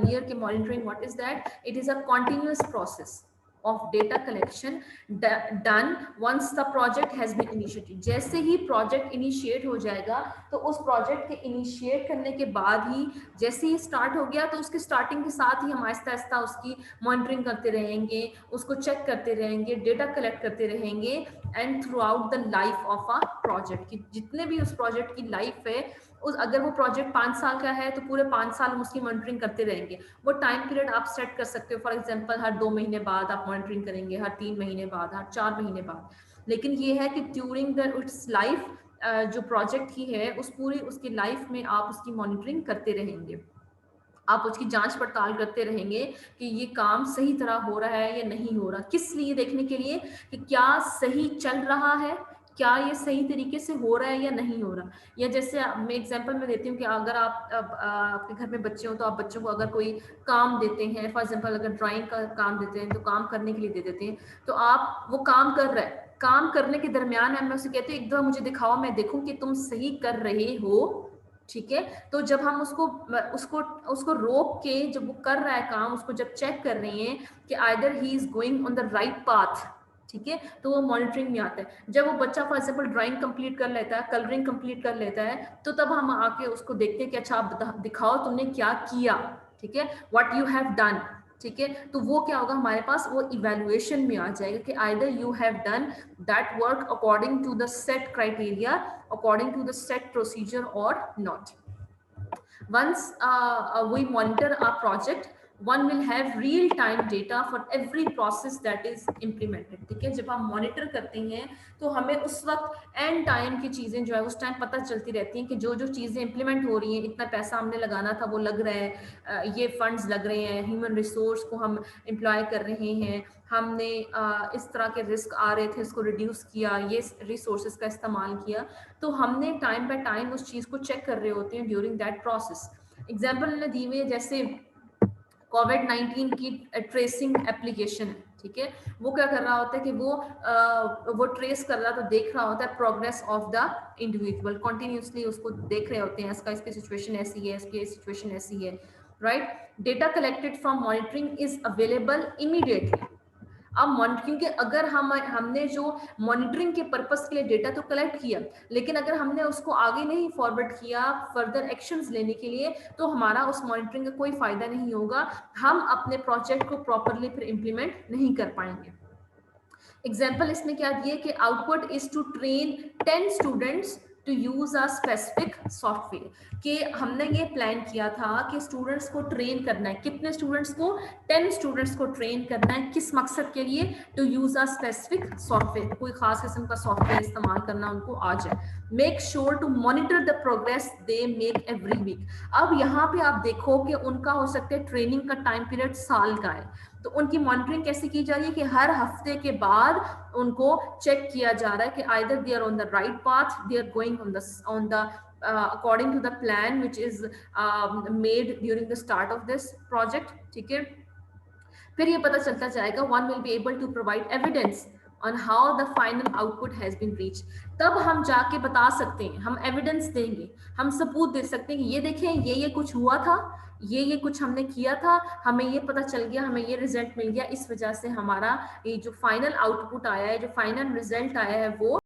earlier कि monitoring, what is that? It is a continuous process of data collection done once the project has been initiated. जैसे ही project initiate हो जाएगा तो उस project के initiate करने के बाद ही जैसे ही start हो गया तो उसके starting के साथ ही हम आहिस्ता आहिस्ता उसकी monitoring करते रहेंगे, उसको check करते रहेंगे, data collect करते रहेंगे and throughout the life of a project कि जितने भी उस project की life है उस अगर वो प्रोजेक्ट 5 साल का है तो पूरे 5 साल हम उसकी मॉनिटरिंग करते रहेंगे। वो टाइम पीरियड आप सेट कर सकते हो, फॉर एग्जांपल हर 2 महीने बाद आप मॉनिटरिंग करेंगे, हर 3 महीने बाद, हर 4 महीने बाद। लेकिन ये है कि ड्यूरिंग द इट्स लाइफ जो प्रोजेक्ट की है उस पूरी उसकी लाइफ में आप उसकी मॉनिटरिंग करते रहेंगे, आप उसकी जांच पड़ताल करते रहेंगे कि ये काम सही तरह हो रहा है या नहीं हो रहा। किस लिए? देखने के लिए कि क्या सही चल रहा है, क्या ये सही तरीके से हो रहा है या नहीं हो रहा। या जैसे मैं एग्जांपल में देती हूँ कि अगर आप आपके घर में बच्चे हो तो आप बच्चों को अगर कोई काम देते हैं, फॉर एग्जांपल अगर ड्राइंग का काम देते हैं तो काम करने के लिए दे देते हैं, तो आप वो काम कर रहे हैं, काम करने के दरमियान हम उसे कहते हैं एक दफा मुझे दिखाओ, मैं देखूं कि तुम सही कर रहे हो, ठीक है। तो जब हम उसको उसको उसको रोक के जब वो कर रहा है काम, उसको जब चेक कर रहे हैं कि either he is going on the right path, ठीक है, तो वो मॉनिटरिंग में आता है। जब वो बच्चा फॉर एग्जांपल ड्राइंग कंप्लीट कर लेता है, कलरिंग कंप्लीट कर लेता है, तो तब हम आके उसको देखते हैं कि अच्छा आप दिखाओ तुमने क्या किया, ठीक है, व्हाट यू हैव डन, ठीक है। तो वो क्या होगा हमारे पास, वो इवेल्युएशन में आ जाएगा कि either you have done that work according to the set criteria, according to the set procedure or not. Once we monitor our project, one will have real time data for every process that is implemented, ठीक है। जब हम monitor करते हैं तो हमें उस वक्त एंड टाइम की चीजें जो है उस टाइम पता चलती रहती हैं कि जो जो चीजें इंप्लीमेंट हो रही हैं, इतना पैसा हमने लगाना था वो लग रहा है, ये फंड्स लग रहे हैं, ह्यूमन रिसोर्स को हम एम्प्लॉय कर रहे हैं, हमने इस तरह के रिस्क आ रहे थे इसको रिड्यूस किया, ये रिसोर्सेज का इस्तेमाल किया। तो हमने टाइम बाय टाइम उस चीज़ को चेक कर रहे होते हैं ड्यूरिंग दैट प्रोसेस। एग्जाम्पल मैंने दी हुई है, जैसे कोविड-19 की ट्रेसिंग एप्लीकेशन है, ठीक है। वो क्या कर रहा होता है कि वो ट्रेस कर रहा, तो देख रहा होता है progress of the individual, continuously उसको देख रहे होते हैं, इसकी सिचुएशन ऐसी है, इसकी सिचुएशन ऐसी है, right. Data collected from monitoring is available immediately. अब क्योंकि अगर हमने जो मॉनिटरिंग के पर्पस के लिए डेटा तो कलेक्ट किया, लेकिन अगर हमने उसको आगे नहीं फॉरवर्ड किया फर्दर एक्शंस लेने के लिए, तो हमारा उस मॉनिटरिंग का कोई फायदा नहीं होगा, हम अपने प्रोजेक्ट को प्रॉपरली फिर इम्प्लीमेंट नहीं कर पाएंगे। एग्जाम्पल इसमें क्या दिए कि output is to train 10 students to use a specific software, कि हमने ये प्लान किया था कि स्टूडेंट्स को ट्रेन करना है, कितने स्टूडेंट्स को, 10 स्टूडेंट्स को ट्रेन करना है, किस मकसद के लिए, to use a specific software, कोई खास किस्म का सॉफ्टवेयर इस्तेमाल करना उनको आ जाए। Make sure to monitor the progress they make every week. अब यहाँ पे आप देखो कि उनका हो सकता है ट्रेनिंग का टाइम पीरियड साल का है, तो उनकी मॉनिटरिंग कैसे की जा रही है कि हर हफ्ते के बाद उनको चेक किया जा रहा है कि either they are on the right path, they are going on the according to the plan which is made during the start of this project, ठीक है। फिर ये पता चलता जाएगा, one will be able to provide evidence on how the final output has been reached। तब हम जाके बता सकते हैं, हम एविडेंस देंगे, हम सबूत दे सकते हैं कि ये देखें ये कुछ हुआ था, ये कुछ हमने किया था, हमें ये पता चल गया, हमें ये रिजल्ट मिल गया, इस वजह से हमारा ये जो फाइनल आउटपुट आया है, जो फाइनल रिजल्ट आया है वो